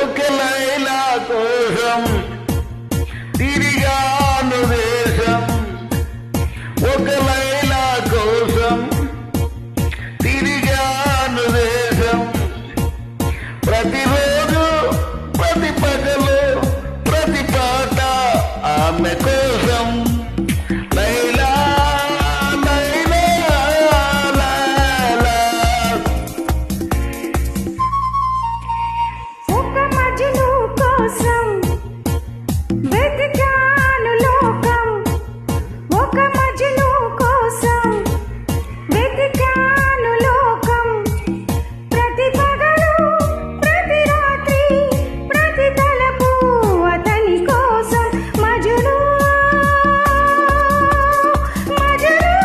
ఒక లైలా కోసం తిరిగాను దేశం, ఒక లైలా కోసం తిరిగాను దేశం. ప్రతిరోజు ప్రతి పగలు ప్రతి పాట ఆమె కోసం. లైలా లైలా లైలా. ఒక మజ్ను కోసం వెతికాను లోకం, ఒక మజ్ను కోసం వెతికాను లోకం. ప్రతి పగలు ప్రతి రాత్రి ప్రతి తలపు అతని కోసం. మజ్ను మజ్ను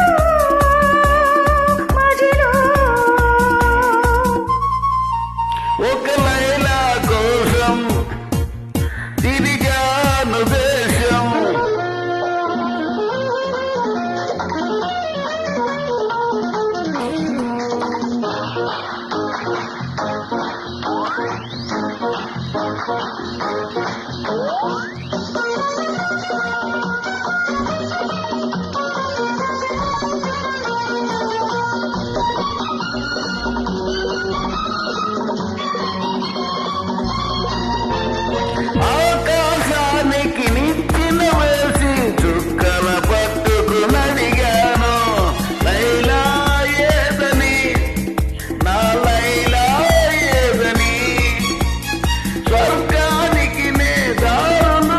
మజ్ను. ఒక లైలా కోసం తిరిగాను దేశం. ఆకాశానికి నిచ్చెన వేసి చుక్కల పట్టుకుని అడిగాను, లైలా ఏదని, నా లైలా ఏదని. స్వర్గానికి నే దారులు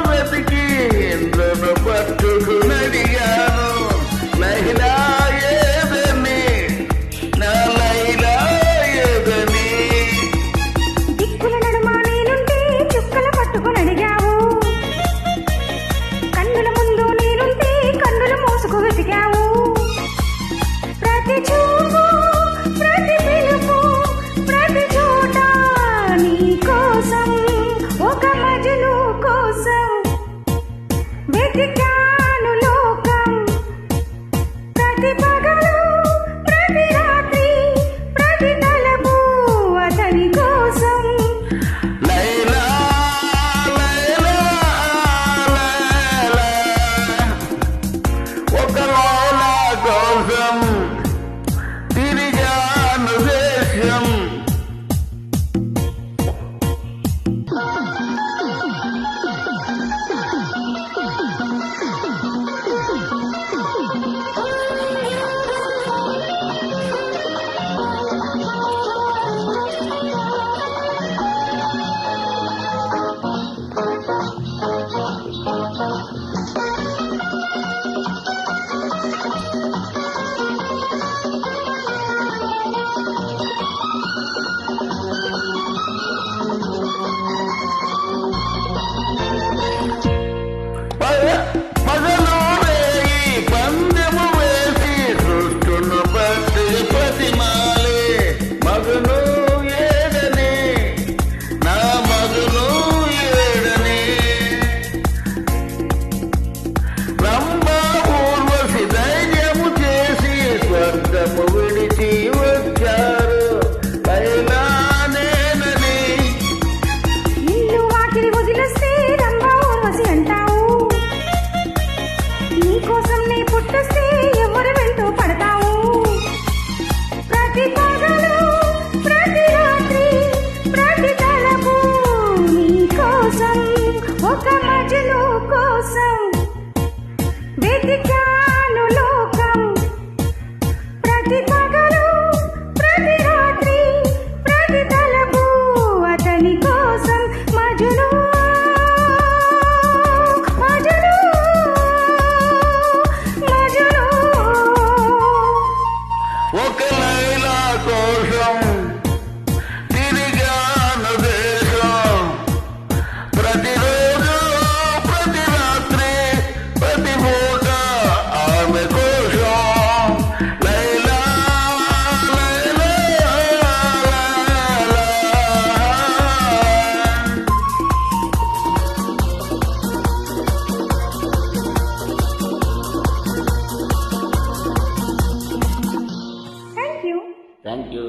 థ్యాంక్ యూ.